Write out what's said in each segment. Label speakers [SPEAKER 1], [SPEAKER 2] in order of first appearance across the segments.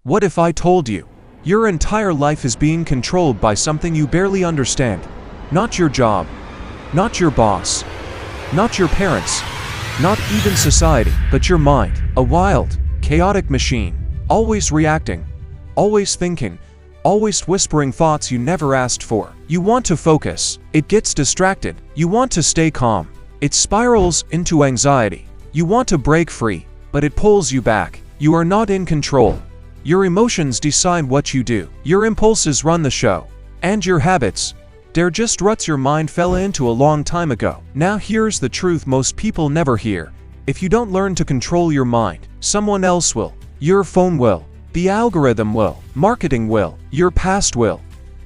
[SPEAKER 1] What if I told you your entire life is being controlled by something you barely understand? Not your job, not your boss, not your parents, not even society, but your mind. A wild, chaotic machine, always reacting, always thinking, always whispering thoughts you never asked for. You want to focus, it gets distracted. You want to stay calm, it spirals into anxiety. You want to break free, but it pulls you back. You are not in control. Your emotions decide what you do. Your impulses run the show. And your habits, they're just ruts your mind fell into a long time ago. Now here's the truth most people never hear. If you don't learn to control your mind, someone else will. Your phone will. The algorithm will. Marketing will. Your past will.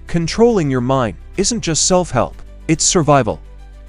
[SPEAKER 1] Controlling your mind isn't just self-help. It's survival.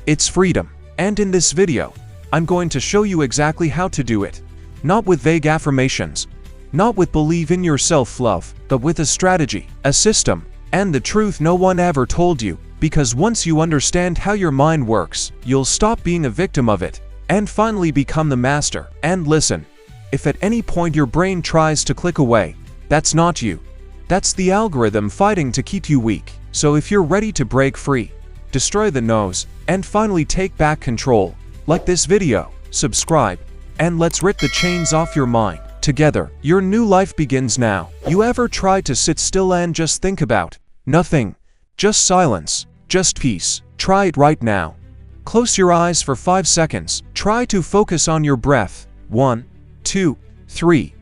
[SPEAKER 1] It's freedom. And in this video, I'm going to show you exactly how to do it. Not with vague affirmations, not with believe in yourself love, but with a strategy, a system, and the truth no one ever told you. Because once you understand how your mind works, you'll stop being a victim of it, and finally become the master. And listen, if at any point your brain tries to click away, that's not you. That's the algorithm fighting to keep you weak. So if you're ready to break free, destroy the noise, and finally take back control, like this video, subscribe, and let's rip the chains off your mind. Together, your new life begins now. You ever tried to sit still and just think about nothing? Just silence, just peace. Try it right now. Close your eyes for 5 seconds. Try to focus on your breath. 1, 2, 3.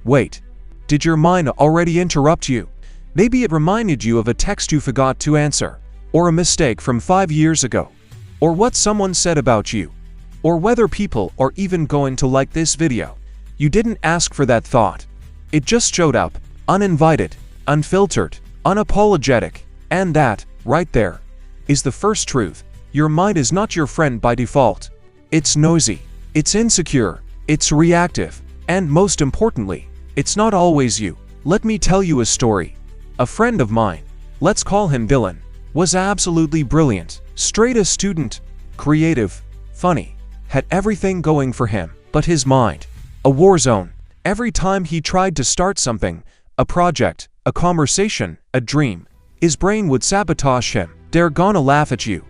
[SPEAKER 1] Wait. Did your mind already interrupt you? Maybe it reminded you of a text you forgot to answer, or a mistake from 5 years ago, or what someone said about you, or whether people are even going to like this video. You didn't ask for that thought. It just showed up, uninvited, unfiltered, unapologetic. And that, right there, is the first truth. Your mind is not your friend by default. It's noisy, it's insecure, it's reactive, and most importantly, it's not always you. Let me tell you a story. A friend of mine, let's call him Dylan, was absolutely brilliant, straight A student, creative, funny, had everything going for him, but his mind, a war zone. Every time he tried to start something, a project, a conversation, a dream, his brain would sabotage him. They're gonna laugh at you.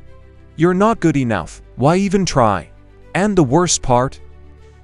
[SPEAKER 1] You're not good enough. Why even try? And the worst part?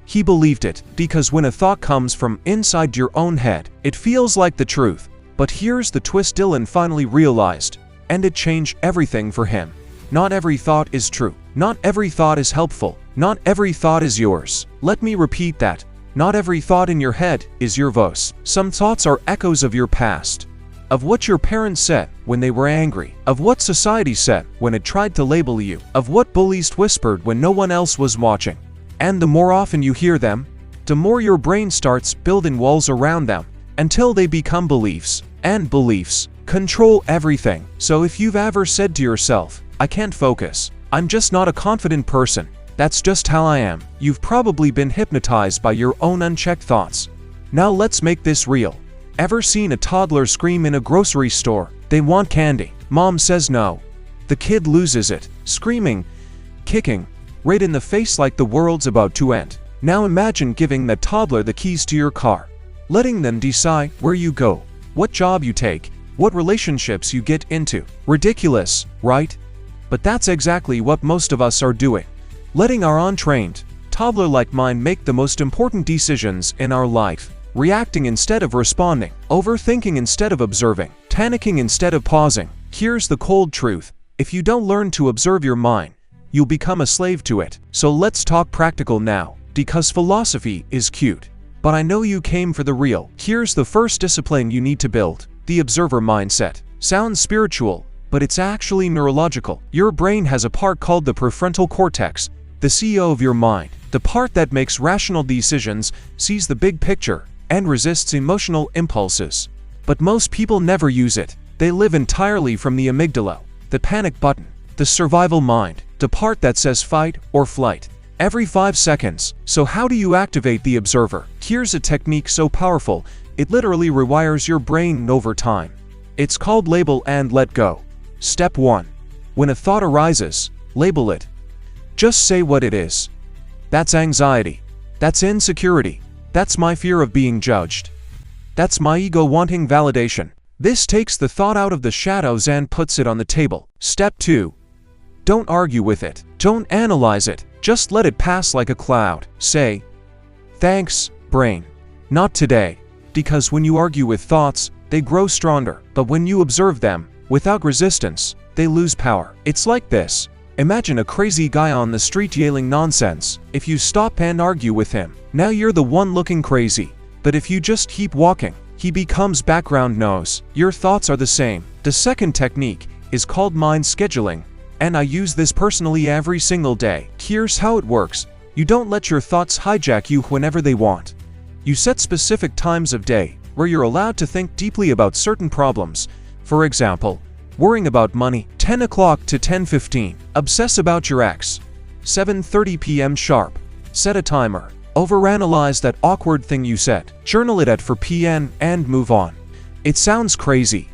[SPEAKER 1] He believed it, because when a thought comes from inside your own head, it feels like the truth. But here's the twist Dylan finally realized, and it changed everything for him. Not every thought is true. Not every thought is helpful. Not every thought is yours. Let me repeat that. Not every thought in your head is your voice. Some thoughts are echoes of your past, of what your parents said when they were angry, of what society said when it tried to label you, of what bullies whispered when no one else was watching. And the more often you hear them, the more your brain starts building walls around them, until they become beliefs. And beliefs control everything. So if you've ever said to yourself, I can't focus, I'm just not a confident person, that's just how I am, you've probably been hypnotized by your own unchecked thoughts. Now let's make this real. Ever seen a toddler scream in a grocery store? They want candy. Mom says no. The kid loses it, screaming, kicking, right in the face like the world's about to end. Now imagine giving that toddler the keys to your car, letting them decide where you go, what job you take, what relationships you get into. Ridiculous, right? But that's exactly what most of us are doing. Letting our untrained, toddler-like mind make the most important decisions in our life. Reacting instead of responding, overthinking instead of observing, panicking instead of pausing. Here's the cold truth. If you don't learn to observe your mind, you'll become a slave to it. So let's talk practical now, because philosophy is cute, but I know you came for the real. Here's the first discipline you need to build: the observer mindset. Sounds spiritual, but it's actually neurological. Your brain has a part called the prefrontal cortex, the CEO of your mind, the part that makes rational decisions, sees the big picture, and resists emotional impulses. But most people never use it. They live entirely from the amygdala, the panic button, the survival mind, the part that says fight or flight every 5 seconds. So how do you activate the observer? Here's a technique so powerful, it literally rewires your brain over time. It's called label and let go. Step 1. When a thought arises, label it. Just say what it is. That's anxiety. That's insecurity. That's my fear of being judged. That's my ego wanting validation. This takes the thought out of the shadows and puts it on the table. Step 2. Don't argue with it. Don't analyze it. Just let it pass like a cloud. Say, "Thanks, brain. Not today." Because when you argue with thoughts, they grow stronger. But when you observe them, without resistance, they lose power. It's like this. Imagine a crazy guy on the street yelling nonsense. If you stop and argue with him, now you're the one looking crazy. But if you just keep walking, he becomes background noise. Your thoughts are the same. The second technique is called mind scheduling, and I use this personally every single day. Here's how it works. You don't let your thoughts hijack you whenever they want. You set specific times of day where you're allowed to think deeply about certain problems. For example, worrying about money, 10 o'clock to 10:15. Obsess about your ex, 7:30 p.m. sharp. Set a timer. Overanalyze that awkward thing you said. Journal it at 4 p.m. and move on. It sounds crazy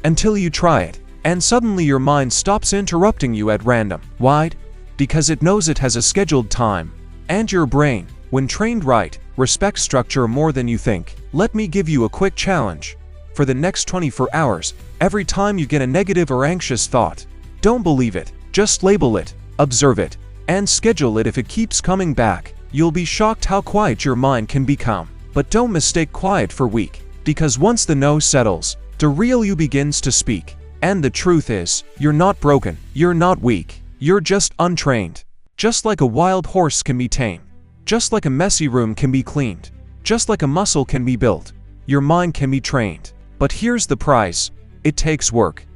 [SPEAKER 1] until you try it, and suddenly your mind stops interrupting you at random. Why? Because it knows it has a scheduled time. And your brain, when trained right, respects structure more than you think. Let me give you a quick challenge. For the next 24 hours, every time you get a negative or anxious thought, don't believe it, just label it, observe it, and schedule it. If it keeps coming back, you'll be shocked how quiet your mind can become. But don't mistake quiet for weak, because once the no settles, the real you begins to speak. And the truth is, you're not broken, you're not weak, you're just untrained. Just like a wild horse can be tamed, just like a messy room can be cleaned, just like a muscle can be built, your mind can be trained. But here's the prize. It takes work.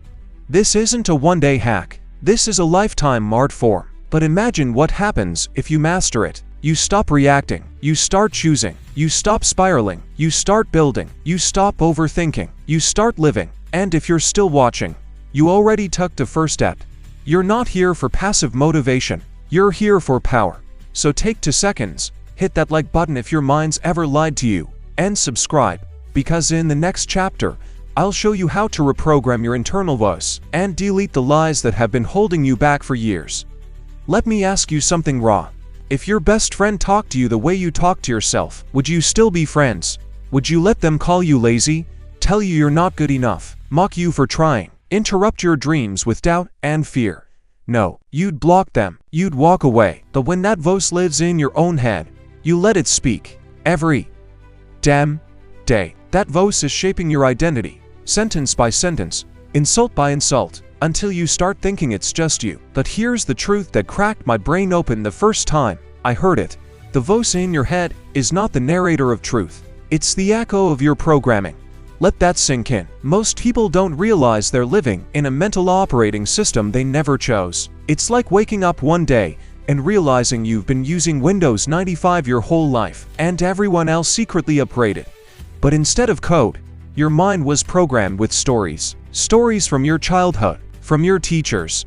[SPEAKER 1] This isn't a one-day hack. This is a lifetime art form. But imagine what happens if you master it. You stop reacting, you start choosing, you stop spiraling, you start building, you stop overthinking, you start living. And if you're still watching, you already took the first step. You're not here for passive motivation, you're here for power. So take 2 seconds, hit that like button if your mind's ever lied to you, and subscribe, because in the next chapter, I'll show you how to reprogram your internal voice and delete the lies that have been holding you back for years. Let me ask you something raw. If your best friend talked to you the way you talk to yourself, would you still be friends? Would you let them call you lazy, tell you you're not good enough, mock you for trying, interrupt your dreams with doubt and fear? No, you'd block them, you'd walk away. But when that voice lives in your own head, you let it speak. Every damn day, that voice is shaping your identity, sentence by sentence, insult by insult, until you start thinking it's just you. But here's the truth that cracked my brain open the first time I heard it. The voice in your head is not the narrator of truth. It's the echo of your programming. Let that sink in. Most people don't realize they're living in a mental operating system they never chose. It's like waking up one day and realizing you've been using Windows 95 your whole life, and everyone else secretly upgraded. But instead of code, your mind was programmed with stories. Stories from your childhood, from your teachers,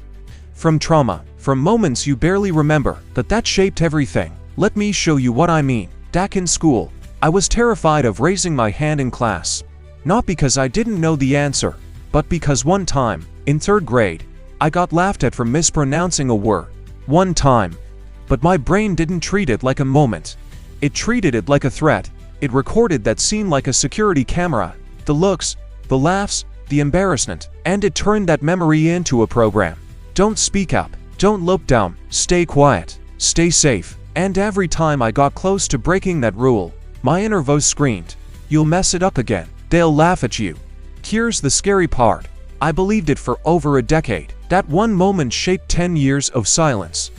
[SPEAKER 1] from trauma, from moments you barely remember, but that shaped everything. Let me show you what I mean. Back in school, I was terrified of raising my hand in class. Not because I didn't know the answer, but because one time, in 3rd grade, I got laughed at for mispronouncing a word. One time. But my brain didn't treat it like a moment. It treated it like a threat. It recorded that scene like a security camera. The looks, the laughs, the embarrassment, and it turned that memory into a program. Don't speak up, don't look down, stay quiet, stay safe. And every time I got close to breaking that rule, my inner voice screamed, "You'll mess it up again. They'll laugh at you." Here's the scary part. I believed it for over a decade. That one moment shaped 10 years of silence.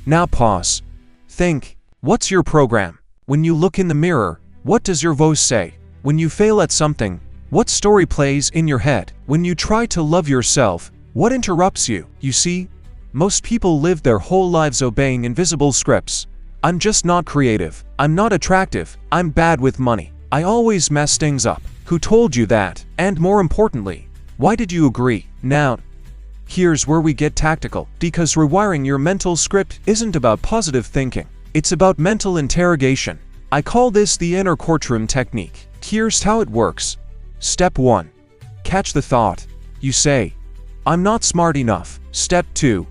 [SPEAKER 1] Now pause. Think. What's your program? When you look in the mirror, what does your voice say? When you fail at something, what story plays in your head? When you try to love yourself, what interrupts you? You see, most people live their whole lives obeying invisible scripts. I'm just not creative. I'm not attractive. I'm bad with money. I always mess things up. Who told you that? And more importantly, why did you agree? Now, here's where we get tactical, because rewiring your mental script isn't about positive thinking. It's about mental interrogation. I call this the inner courtroom technique. Here's how it works. Step 1. Catch the thought. You say, "I'm not smart enough." Step 2.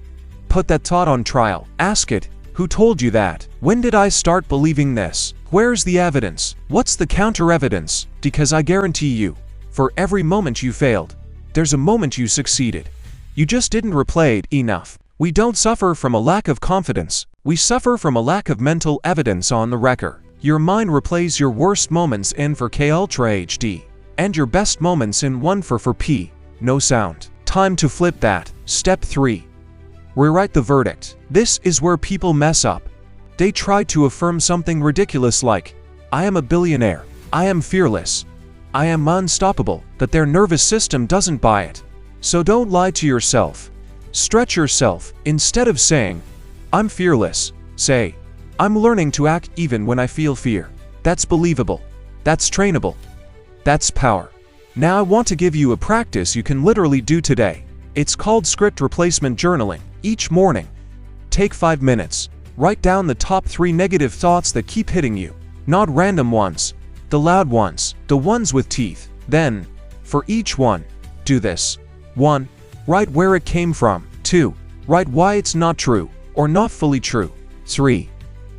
[SPEAKER 1] Put that thought on trial. Ask it, who told you that? When did I start believing this? Where's the evidence? What's the counter-evidence? Because I guarantee you, for every moment you failed, there's a moment you succeeded. You just didn't replay it enough. We don't suffer from a lack of confidence. We suffer from a lack of mental evidence on the record. Your mind replays your worst moments in 4K Ultra HD, and your best moments in 144p, no sound. Time to flip that. Step 3. Rewrite the verdict. This is where people mess up. They try to affirm something ridiculous like, I am a billionaire, I am fearless, I am unstoppable, but their nervous system doesn't buy it. So don't lie to yourself. Stretch yourself. Instead of saying, I'm fearless, say, I'm learning to act even when I feel fear. That's believable. That's trainable. That's power. Now I want to give you a practice you can literally do today. It's called script replacement journaling. Each morning, take 5 minutes. Write down the top 3 negative thoughts that keep hitting you. Not random ones, the loud ones, the ones with teeth. Then, for each one, do this. 1. Write where it came from. 2. Write why it's not true, or not fully true. 3.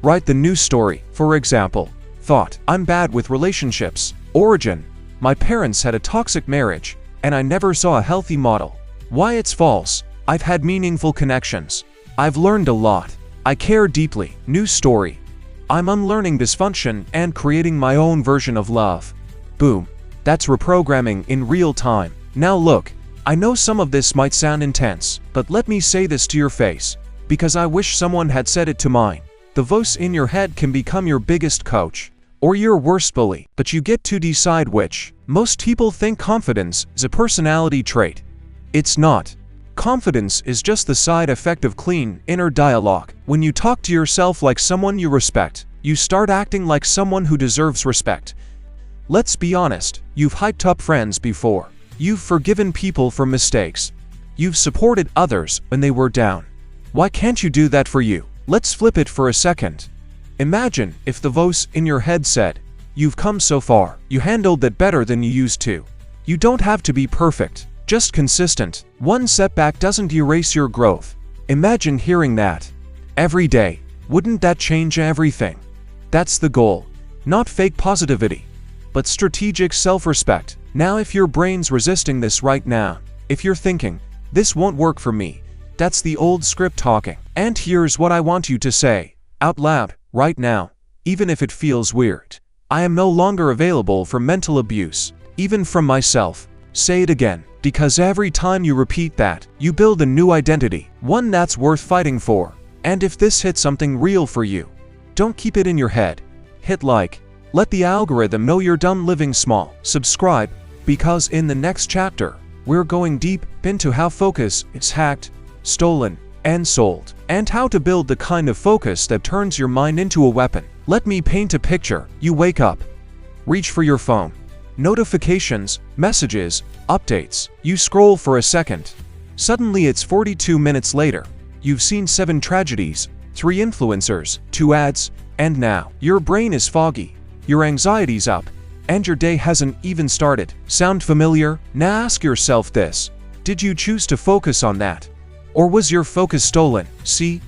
[SPEAKER 1] Write the new story. For example, thought, I'm bad with relationships. Origin, my parents had a toxic marriage, and I never saw a healthy model. Why it's false, I've had meaningful connections. I've learned a lot. I care deeply. New story, I'm unlearning dysfunction and creating my own version of love. Boom. That's reprogramming in real time. Now look, I know some of this might sound intense, but let me say this to your face, because I wish someone had said it to mine. The voice in your head can become your biggest coach, or your worst bully, but you get to decide which. Most people think confidence is a personality trait. It's not. Confidence is just the side effect of clean, inner dialogue. When you talk to yourself like someone you respect, you start acting like someone who deserves respect. Let's be honest, you've hyped up friends before. You've forgiven people for mistakes. You've supported others when they were down. Why can't you do that for you? Let's flip it for a second. Imagine if the voice in your head said, you've come so far, you handled that better than you used to. You don't have to be perfect. Just consistent. One setback doesn't erase your growth. Imagine hearing that every day. Wouldn't that change everything? That's the goal. Not fake positivity, but strategic self-respect. Now if your brain's resisting this right now, if you're thinking, this won't work for me, that's the old script talking. And here's what I want you to say, out loud, right now, even if it feels weird. I am no longer available for mental abuse, even from myself. Say it again. Because every time you repeat that, you build a new identity, one that's worth fighting for. And if this hits something real for you, don't keep it in your head. Hit like. Let the algorithm know you're done living small. Subscribe, because in the next chapter, we're going deep into how focus is hacked, stolen, and sold, and how to build the kind of focus that turns your mind into a weapon. Let me paint a picture. You wake up, reach for your phone. Notifications, messages, updates. You scroll for a second. Suddenly it's 42 minutes later. You've seen 7 tragedies, 3 influencers, 2 ads, and now your brain is foggy, your anxiety's up, and your day hasn't even started. Sound familiar? Now ask yourself this. Did you choose to focus on that? Or was your focus stolen? See?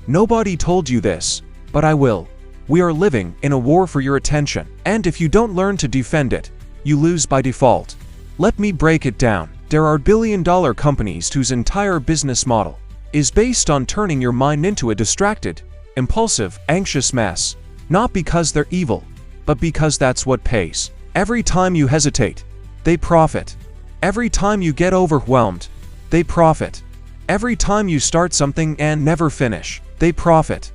[SPEAKER 1] Nobody told you this, but I will. We are living in a war for your attention, and if you don't learn to defend it, you lose by default. Let me break it down. There are billion-dollar companies whose entire business model is based on turning your mind into a distracted, impulsive, anxious mess. Not because they're evil, but because that's what pays. Every time you hesitate, they profit. Every time you get overwhelmed, they profit. Every time you start something and never finish, they profit.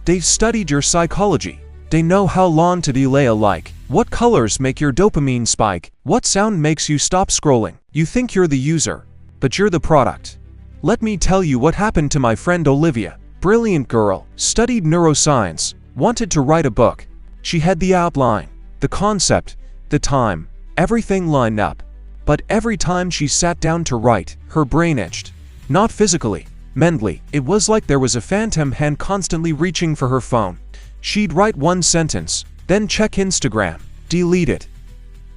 [SPEAKER 1] They've studied your psychology. They know how long to delay a like. What colors make your dopamine spike? What sound makes you stop scrolling? You think you're the user, but you're the product. Let me tell you what happened to my friend Olivia. Brilliant girl, studied neuroscience, wanted to write a book. She had the outline, the concept, the time, everything lined up. But every time she sat down to write, her brain itched. Not physically, mentally. It was like there was a phantom hand constantly reaching for her phone. She'd write one sentence, then check Instagram, delete it,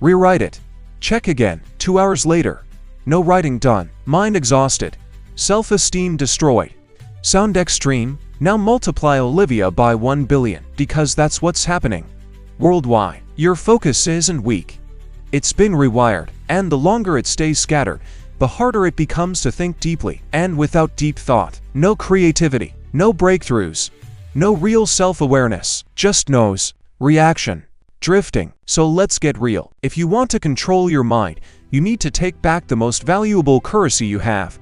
[SPEAKER 1] rewrite it, check again. 2 hours later, no writing done, mind exhausted, self-esteem destroyed. Sound extreme? Now multiply Olivia by 1 billion, because that's what's happening. worldwide. Your focus isn't weak. It's been rewired, and the longer it stays scattered, the harder it becomes to think deeply. And without deep thought, no creativity, no breakthroughs, no real self-awareness, just noise, reaction, drifting. So let's get real. If you want to control your mind, you need to take back the most valuable currency you have: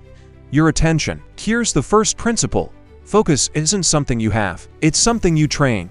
[SPEAKER 1] your attention. Here's the first principle. Focus isn't something you have, it's something you train.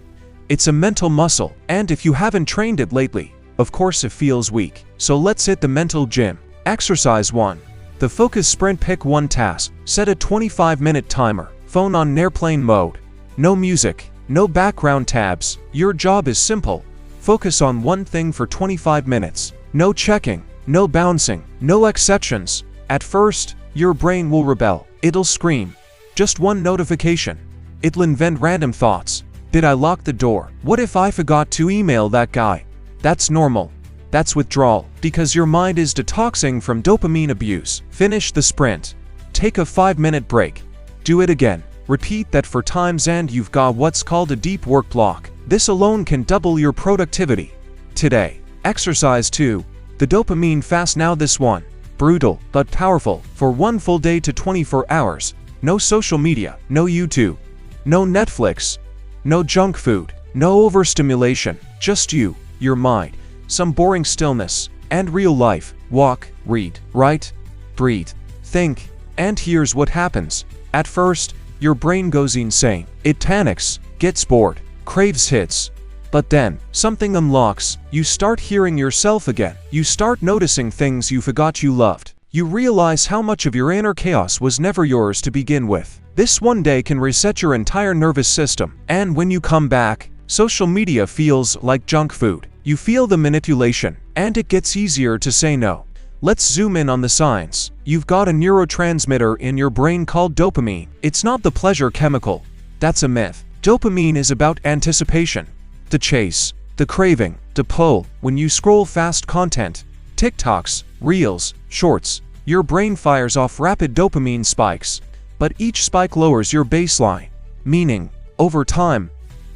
[SPEAKER 1] It's a mental muscle, and if you haven't trained it lately, of course it feels weak. So let's hit the mental gym. Exercise 1. The focus sprint. Pick one task. Set a 25-minute timer. Phone on airplane mode. No music, no background tabs. Your job is simple. Focus on one thing for 25 minutes. No checking, no bouncing, no exceptions. At first, your brain will rebel. It'll scream. Just one notification. It'll invent random thoughts. Did I lock the door? What if I forgot to email that guy? That's normal. That's withdrawal, because your mind is detoxing from dopamine abuse. Finish the sprint. Take a 5-minute break. Do it again. Repeat that for times and you've got what's called a deep work block. This alone can double your productivity. Today. Exercise 2. The dopamine fast. Now this one. Brutal, but powerful. For one full day to 24 hours. No social media, no YouTube, no Netflix, no junk food, no overstimulation. Just you, your mind, some boring stillness, and real life. Walk, read, write, breathe, think. And here's what happens. At first, your brain goes insane. It panics, gets bored, craves hits. But then, something unlocks. You start hearing yourself again. You start noticing things you forgot you loved. You realize how much of your inner chaos was never yours to begin with. This one day can reset your entire nervous system. And when you come back, social media feels like junk food. You feel the manipulation, and it gets easier to say no. Let's zoom in on the signs. You've got a neurotransmitter in your brain called dopamine. It's not the pleasure chemical. That's a myth. Dopamine is about anticipation, the chase, the craving, the pull. When you scroll fast content, TikToks, Reels, Shorts, your brain fires off rapid dopamine spikes. But each spike lowers your baseline, meaning, over time,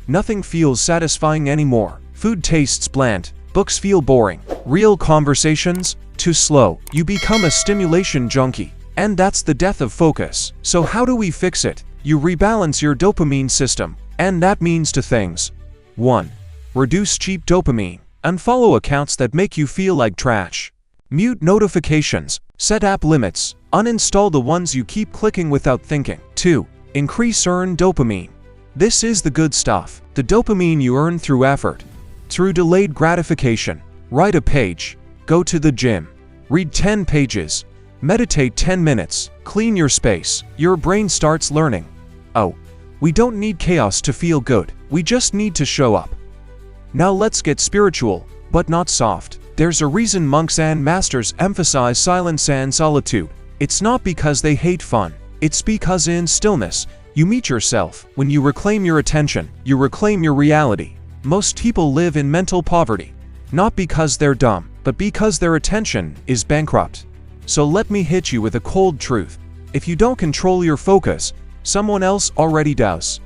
[SPEAKER 1] nothing feels satisfying anymore. Food tastes bland, books feel boring, real conversations, too slow. You become a stimulation junkie, and that's the death of focus. So how do we fix it? You rebalance your dopamine system, and that means two things. 1. Reduce cheap dopamine. Unfollow accounts that make you feel like trash. Mute notifications. Set app limits. Uninstall the ones you keep clicking without thinking. 2. Increase earned dopamine. This is the good stuff. The dopamine you earn through effort. Through delayed gratification. Write a page. Go to the gym. Read 10 pages. Meditate 10 minutes. Clean your space. Your brain starts learning. Oh, we don't need chaos to feel good. We just need to show up. Now let's get spiritual, but not soft. There's a reason monks and masters emphasize silence and solitude. It's not because they hate fun. It's because in stillness, you meet yourself. When you reclaim your attention, you reclaim your reality. Most people live in mental poverty, not because they're dumb, but because their attention is bankrupt. So let me hit you with a cold truth. If you don't control your focus, someone else already does.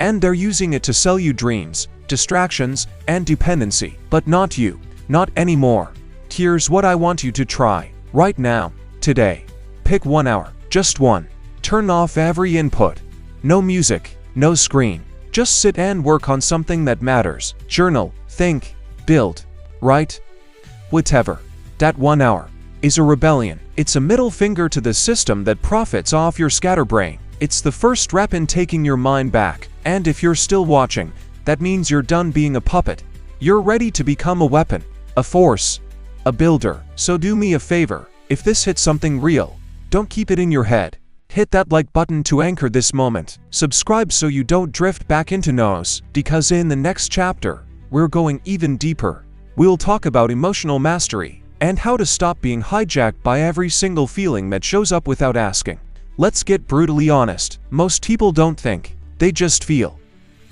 [SPEAKER 1] And they're using it to sell you dreams, distractions, and dependency. But not you. Not anymore. Here's what I want you to try. Right now. Today. Pick 1 hour. Just one. Turn off every input. No music. No screen. Just sit and work on something that matters. Journal. Think. Build. Write. Whatever. That 1 hour is a rebellion. It's a middle finger to the system that profits off your scatterbrain. It's the first step in taking your mind back. And if you're still watching, that means you're done being a puppet. You're ready to become a weapon, a force, a builder. So do me a favor. If this hits something real, don't keep it in your head. Hit that like button to anchor this moment. Subscribe so you don't drift back into no's. Because in the next chapter, we're going even deeper. We'll talk about emotional mastery and how to stop being hijacked by every single feeling that shows up without asking. Let's get brutally honest. Most people don't think, they just feel.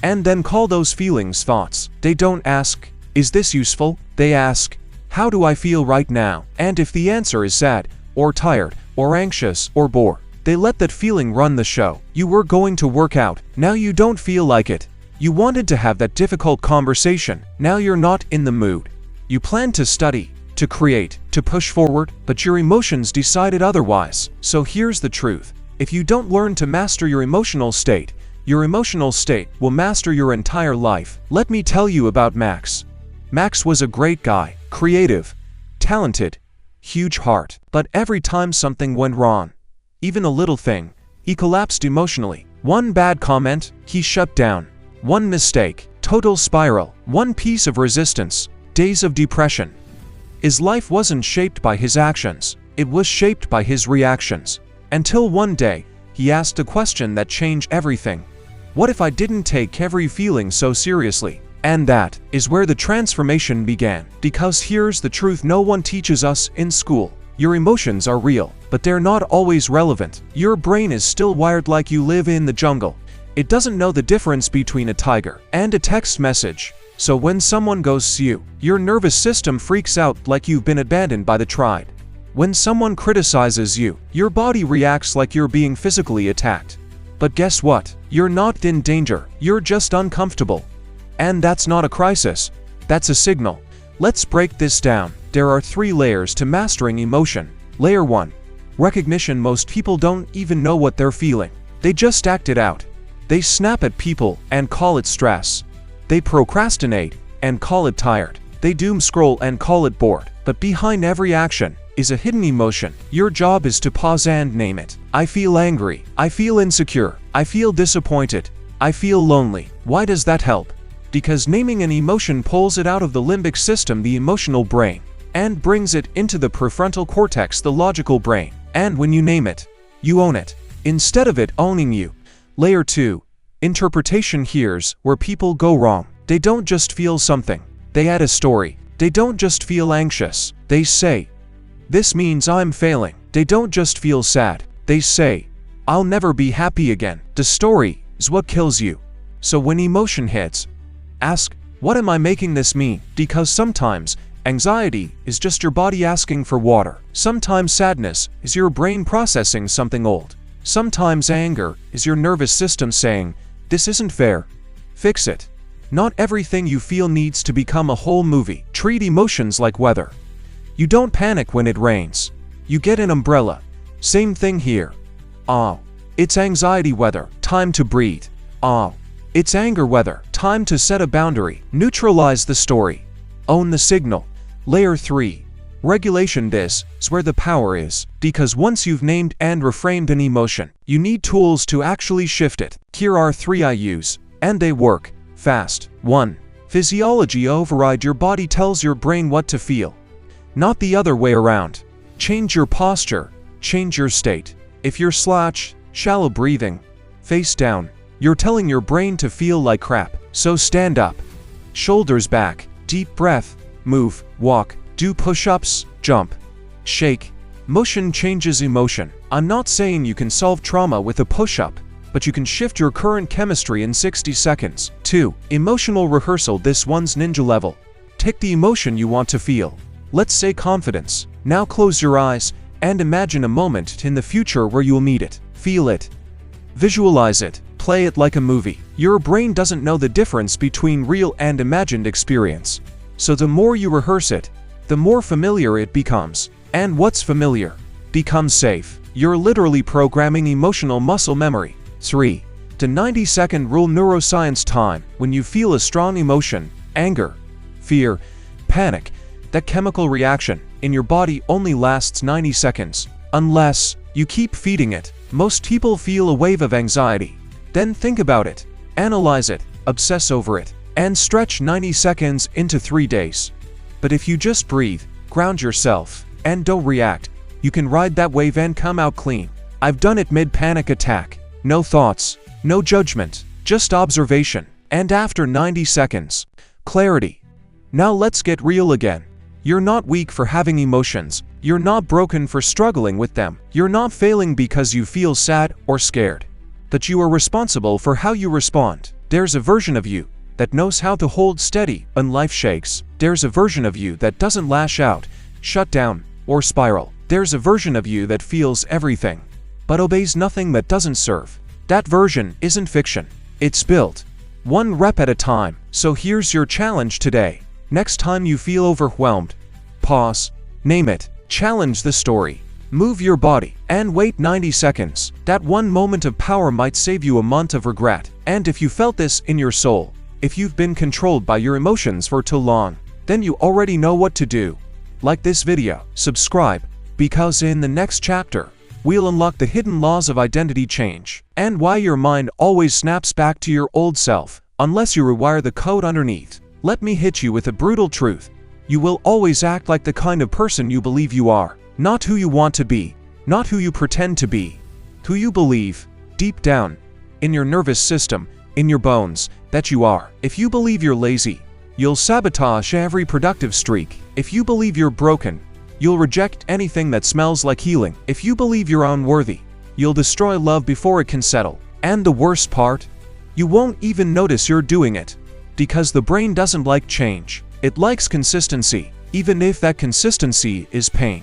[SPEAKER 1] And then call those feelings thoughts. They don't ask, is this useful? They ask, how do I feel right now? And if the answer is sad, or tired, or anxious, or bored, they let that feeling run the show. You were going to work out, now you don't feel like it. You wanted to have that difficult conversation. Now you're not in the mood. You planned to study, to create, to push forward, but your emotions decided otherwise. So here's the truth. If you don't learn to master your emotional state will master your entire life. Let me tell you about Max. Max was a great guy, creative, talented, huge heart. But every time something went wrong, even a little thing, he collapsed emotionally. One bad comment, he shut down. One mistake, total spiral. One piece of resistance, days of depression. His life wasn't shaped by his actions, it was shaped by his reactions. Until one day, he asked a question that changed everything. What if I didn't take every feeling so seriously? And that is where the transformation began. Because here's the truth no one teaches us in school. Your emotions are real, but they're not always relevant. Your brain is still wired like you live in the jungle. It doesn't know the difference between a tiger and a text message. So when someone ghosts you, your nervous system freaks out like you've been abandoned by the tribe. When someone criticizes you, your body reacts like you're being physically attacked. But guess what? You're not in danger, you're just uncomfortable. And that's not a crisis, that's a signal. Let's break this down. There are 3 layers to mastering emotion. Layer 1. Recognition. Most people don't even know what they're feeling. They just act it out. They snap at people and call it stress. They procrastinate and call it tired. They doom scroll and call it bored. But behind every action is a hidden emotion. Your job is to pause and name it. I feel angry. I feel insecure. I feel disappointed. I feel lonely. Why does that help? Because naming an emotion pulls it out of the limbic system, the emotional brain, and brings it into the prefrontal cortex, the logical brain. And when you name it, you own it, instead of it owning you. Layer 2. Interpretation. Here's where people go wrong. They don't just feel something, they add a story. They don't just feel anxious, they say, "This means I'm failing." They don't just feel sad, they say, "I'll never be happy again." The story is what kills you. So when emotion hits, ask, what am I making this mean? Because sometimes anxiety is just your body asking for water. Sometimes sadness is your brain processing something old. Sometimes anger is your nervous system saying, "This isn't fair. Fix it." Not everything you feel needs to become a whole movie. Treat emotions like weather. You don't panic when it rains. You get an umbrella. Same thing here. Oh, it's anxiety weather. Time to breathe. Oh, it's anger weather. Time to set a boundary. Neutralize the story. Own the signal. Layer 3. Regulation. This is where the power is. Because once you've named and reframed an emotion, you need tools to actually shift it. Here are 3 I use, and they work fast. 1. Physiology. Override. Your body tells your brain what to feel, not the other way around. Change your posture. Change your state. If you're slouched, shallow breathing, face down, you're telling your brain to feel like crap. So stand up. Shoulders back. Deep breath. Move. Walk. Do push-ups. Jump. Shake. Motion changes emotion. I'm not saying you can solve trauma with a push-up, but you can shift your current chemistry in 60 seconds. 2. Emotional rehearsal. This one's ninja level. Take the emotion you want to feel. Let's say confidence. Now close your eyes and imagine a moment in the future where you'll meet it. Feel it. Visualize it. Play it like a movie. Your brain doesn't know the difference between real and imagined experience. So the more you rehearse it, the more familiar it becomes. And what's familiar becomes safe. You're literally programming emotional muscle memory. 3. The 90-second rule. Neuroscience. Time when you feel a strong emotion, anger, fear, panic, that chemical reaction in your body only lasts 90 seconds. Unless you keep feeding it. Most people feel a wave of anxiety. Then think about it, analyze it, obsess over it, and stretch 90 seconds into 3 days. But if you just breathe, ground yourself, and don't react, you can ride that wave and come out clean. I've done it mid-panic attack. No thoughts, no judgment, just observation. And after 90 seconds, clarity. Now let's get real again. You're not weak for having emotions. You're not broken for struggling with them. You're not failing because you feel sad or scared. But you are responsible for how you respond. There's a version of you that knows how to hold steady when life shakes. There's a version of you that doesn't lash out, shut down, or spiral. There's a version of you that feels everything, but obeys nothing that doesn't serve. That version isn't fiction. It's built. one rep at a time. So here's your challenge today. Next time you feel overwhelmed, pause, name it, challenge the story, move your body, and wait 90 seconds. That one moment of power might save you a month of regret. And if you felt this in your soul, if you've been controlled by your emotions for too long, then you already know what to do. Like this video, subscribe, because in the next chapter, we'll unlock the hidden laws of identity change, and why your mind always snaps back to your old self, unless you rewire the code underneath. Let me hit you with a brutal truth. You will always act like the kind of person you believe you are, not who you want to be, not who you pretend to be, who you believe, deep down, in your nervous system, in your bones, that you are. If you believe you're lazy, you'll sabotage every productive streak. If you believe you're broken, you'll reject anything that smells like healing. If you believe you're unworthy, you'll destroy love before it can settle. And the worst part? You won't even notice you're doing it. Because the brain doesn't like change. It likes consistency, even if that consistency is pain.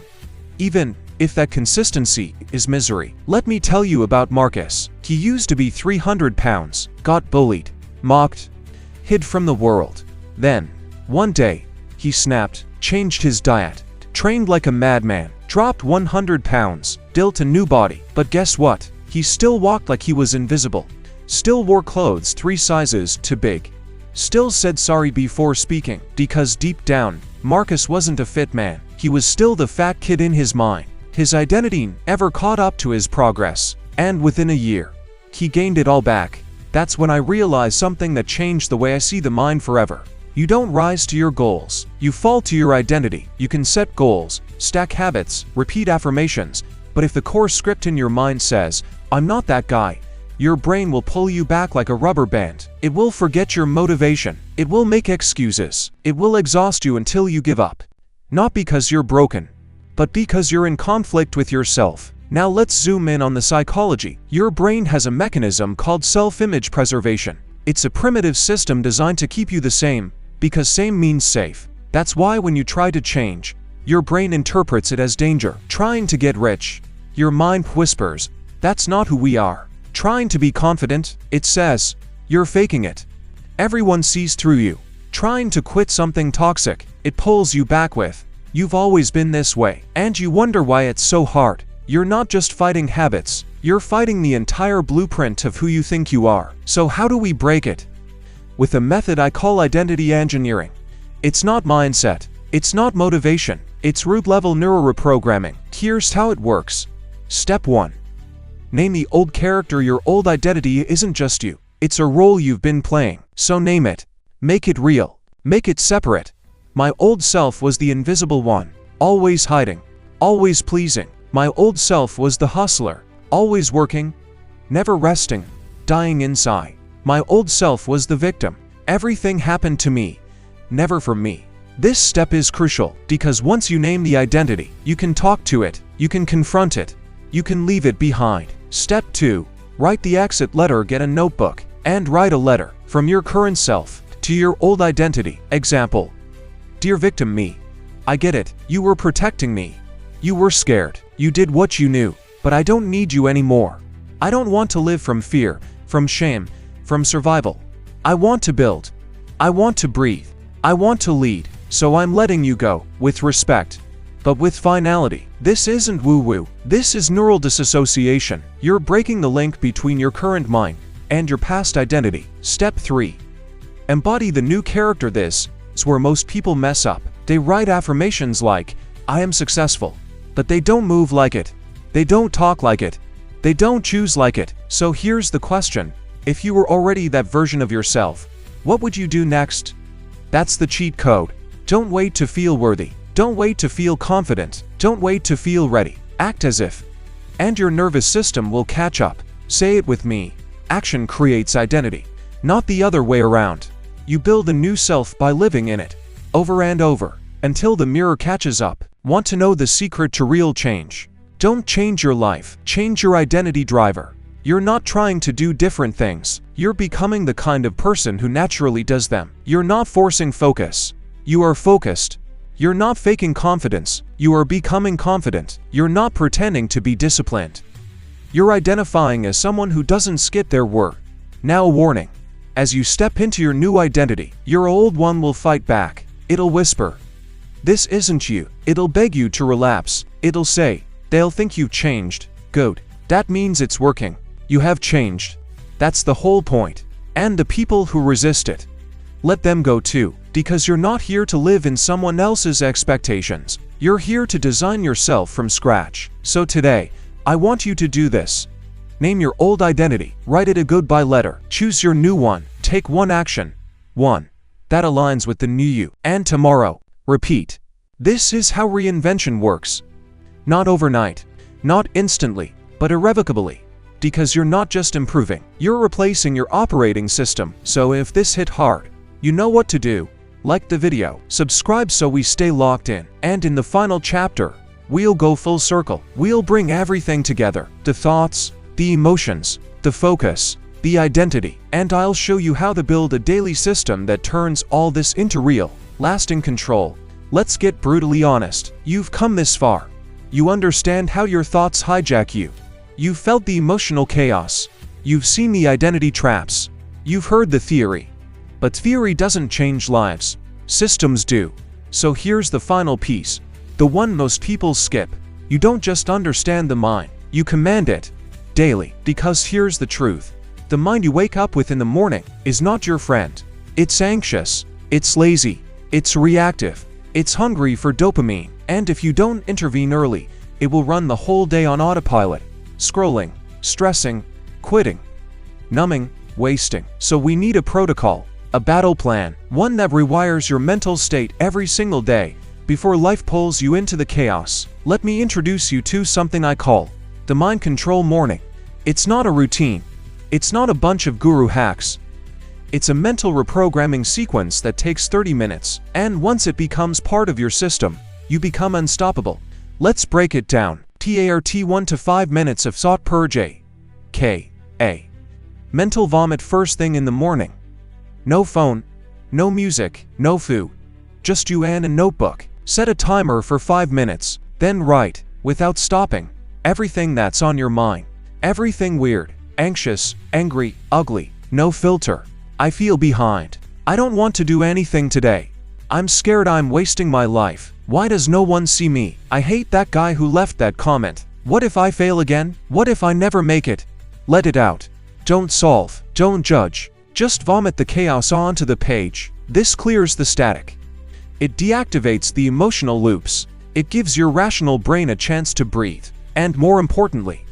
[SPEAKER 1] Even if that consistency is misery. Let me tell you about Marcus. He used to be 300 pounds, got bullied, mocked, hid from the world. Then, one day, he snapped, changed his diet, trained like a madman, dropped 100 pounds, built a new body. But guess what? He still walked like he was invisible, still wore clothes 3 sizes too big, still said sorry before speaking, because deep down, Marcus wasn't a fit man. He was still the fat kid in his mind. His identity never caught up to his progress, and within a year, he gained it all back. That's when I realized something that changed the way I see the mind forever. You don't rise to your goals, you fall to your identity. You can set goals, stack habits, repeat affirmations, but if the core script in your mind says, "I'm not that guy," your brain will pull you back like a rubber band. It will forget your motivation. It will make excuses. It will exhaust you until you give up. Not because you're broken, but because you're in conflict with yourself. Now let's zoom in on the psychology. Your brain has a mechanism called self-image preservation. It's a primitive system designed to keep you the same, because same means safe. That's why when you try to change, your brain interprets it as danger. Trying to get rich, your mind whispers, "That's not who we are." Trying to be confident, it says, "You're faking it." Everyone sees through you. Trying to quit something toxic, it pulls you back with, "You've always been this way." And you wonder why it's so hard. You're not just fighting habits, you're fighting the entire blueprint of who you think you are. So how do we break it? With a method I call identity engineering. It's not mindset, it's not motivation, it's root-level neuroreprogramming. Here's how it works. Step 1. Name the old character. Your old identity isn't just you, it's a role you've been playing. So name it. Make it real. Make it separate. My old self was the invisible one, always hiding, always pleasing. My old self was the hustler, always working, never resting, dying inside. My old self was the victim. Everything happened to me, never for me. This step is crucial, because once you name the identity, you can talk to it, you can confront it, you can leave it behind. Step 2. Write the exit letter. Get a notebook, and write a letter from your current self to your old identity. Example: Dear victim me, I get it. You were protecting me. You were scared. You did what you knew, but I don't need you anymore. I don't want to live from fear, from shame, from survival. I want to build. I want to breathe. I want to lead. So I'm letting you go, with respect, but with finality. This isn't woo-woo. This is neural disassociation. You're breaking the link between your current mind and your past identity. Step 3. Embody the new character. This is where most people mess up. They write affirmations like, "I am successful," but they don't move like it. They don't talk like it. They don't choose like it. So here's the question. If you were already that version of yourself, what would you do next? That's the cheat code. Don't wait to feel worthy. Don't wait to feel confident. Don't wait to feel ready. Act as if. And your nervous system will catch up. Say it with me. Action creates identity, not the other way around. You build a new self by living in it, over and over, until the mirror catches up. Want to know the secret to real change? Don't change your life, change your identity driver. You're not trying to do different things. You're becoming the kind of person who naturally does them. You're not forcing focus. You are focused. You're not faking confidence. You are becoming confident. You're not pretending to be disciplined. You're identifying as someone who doesn't skip their work. Now a warning. As you step into your new identity, your old one will fight back. It'll whisper, "This isn't you." It'll beg you to relapse. It'll say, "They'll think you've changed." Good. That means it's working. You have changed. That's the whole point. And the people who resist it, let them go too, because you're not here to live in someone else's expectations. You're here to design yourself from scratch. So today, I want you to do this. Name your old identity, write it a goodbye letter, choose your new one, take one action. One that aligns with the new you. And tomorrow, repeat. This is how reinvention works. Not overnight, not instantly, but irrevocably. Because you're not just improving, you're replacing your operating system. So if this hit hard, you know what to do. Like the video, subscribe so we stay locked in. And in the final chapter, we'll go full circle. We'll bring everything together. The thoughts, the emotions, the focus, the identity. And I'll show you how to build a daily system that turns all this into real, lasting control. Let's get brutally honest. You've come this far. You understand how your thoughts hijack you. You've felt the emotional chaos. You've seen the identity traps. You've heard the theory. But theory doesn't change lives. Systems do. So here's the final piece. The one most people skip. You don't just understand the mind. You command it. Daily. Because here's the truth. The mind you wake up with in the morning is not your friend. It's anxious. It's lazy. It's reactive. It's hungry for dopamine. And if you don't intervene early, it will run the whole day on autopilot. Scrolling, stressing, quitting, numbing, wasting. So we need a protocol, a battle plan, one that rewires your mental state every single day before life pulls you into the chaos. Let me introduce you to something I call the mind control morning. It's not a routine. It's not a bunch of guru hacks. It's a mental reprogramming sequence that takes 30 minutes, and once it becomes part of your system, you become unstoppable. Let's break it down. TART 1 to 5 minutes of thought purge. A. Mental vomit first thing in the morning. No phone, no music, no food. Just you and a notebook. Set a timer for 5 minutes, then write, without stopping, everything that's on your mind. Everything weird, anxious, angry, ugly. No filter. I feel behind. I don't want to do anything today. I'm scared I'm wasting my life. Why does no one see me? I hate that guy who left that comment. What if I fail again? What if I never make it? Let it out. Don't solve. Don't judge. Just vomit the chaos onto the page. This clears the static. It deactivates the emotional loops. It gives your rational brain a chance to breathe. And more importantly,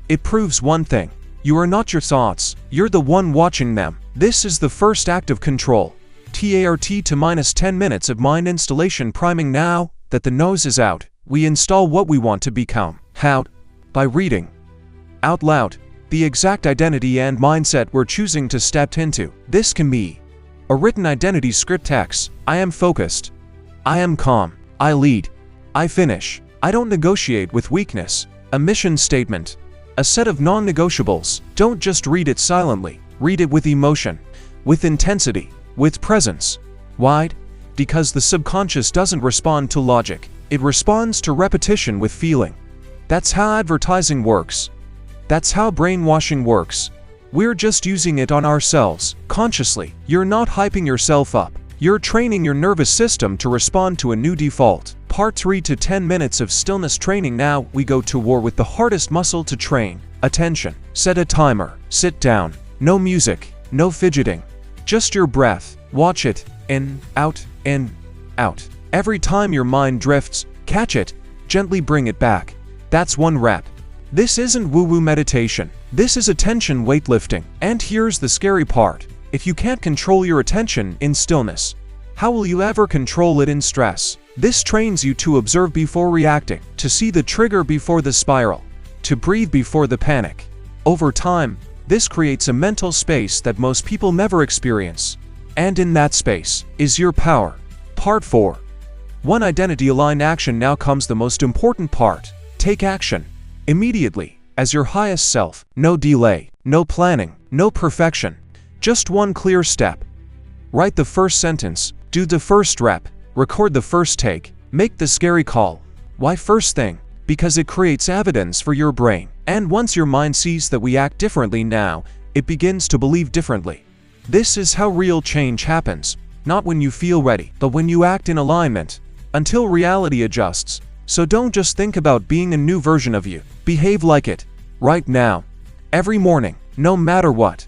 [SPEAKER 1] it proves one thing. You are not your thoughts. You're the one watching them. This is the first act of control. TART to -10 minutes of mind installation priming. Now that the nose is out, we install what we want to become. How? By reading out loud the exact identity and mindset we're choosing to step into. This can be a written identity script text. I am focused. I am calm. I lead. I finish. I don't negotiate with weakness. A mission statement. A set of non-negotiables. Don't just read it silently. Read it with emotion, with intensity, with presence. Why? Because the subconscious doesn't respond to logic. It responds to repetition with feeling. That's how advertising works. That's how brainwashing works. We're just using it on ourselves, consciously. You're not hyping yourself up. You're training your nervous system to respond to a new default. Part 3 to 10 minutes of stillness training. Now we go to war with the hardest muscle to train. Attention. Set a timer. Sit down. No music. No fidgeting. Just your breath. Watch it. In, out, in, out. Every time your mind drifts, catch it. Gently bring it back. That's one rep. This isn't woo-woo meditation. This is attention weightlifting. And here's the scary part. If you can't control your attention in stillness, how will you ever control it in stress? This trains you to observe before reacting, to see the trigger before the spiral, to breathe before the panic. Over time, this creates a mental space that most people never experience. And in that space is your power. Part 4. One identity-aligned action. Now comes the most important part. Take action. Immediately, as your highest self. No delay, no planning, no perfection. Just one clear step. Write the first sentence, do the first rep, record the first take, make the scary call. Why first thing? Because it creates evidence for your brain. And once your mind sees that we act differently now, it begins to believe differently. This is how real change happens, not when you feel ready, but when you act in alignment, until reality adjusts. So don't just think about being a new version of you. Behave like it, right now. Every morning, no matter what.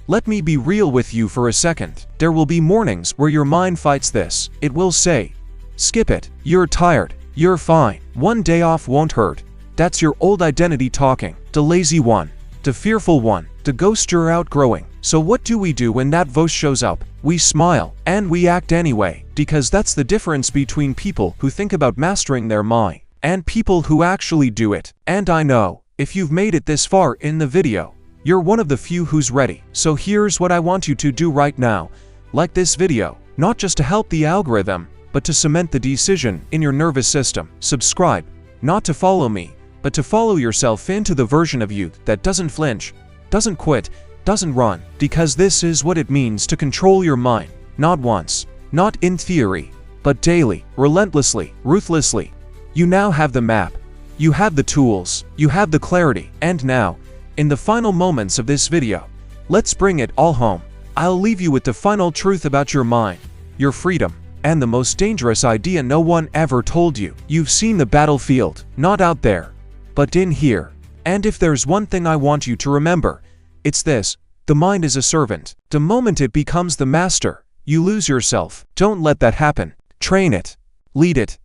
[SPEAKER 1] Let me be real with you for a second. There will be mornings where your mind fights this. It will say, skip it, you're tired, you're fine, one day off won't hurt. That's your old identity talking, the lazy one, the fearful one, the ghost you're outgrowing. So what do we do when that voice shows up? We smile, and we act anyway, because that's the difference between people who think about mastering their mind and people who actually do it. And I know, if you've made it this far in the video, you're one of the few who's ready. So here's what I want you to do right now. Like this video, not just to help the algorithm, but to cement the decision in your nervous system. Subscribe, not to follow me, but to follow yourself into the version of you that doesn't flinch, doesn't quit, doesn't run, because this is what it means to control your mind, not once, not in theory, but daily, relentlessly, ruthlessly. You now have the map, you have the tools, you have the clarity, and now, in the final moments of this video, let's bring it all home. I'll leave you with the final truth about your mind, your freedom, and the most dangerous idea no one ever told you. You've seen the battlefield, not out there, but in here. And if there's one thing I want you to remember, it's this: the mind is a servant. The moment it becomes the master, you lose yourself. Don't let that happen. Train it, lead it,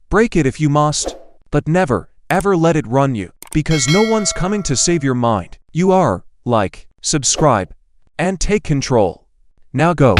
[SPEAKER 1] break it if you must, but never, ever let it run you, because no one's coming to save your mind. You are. Like, subscribe, and take control. Now go.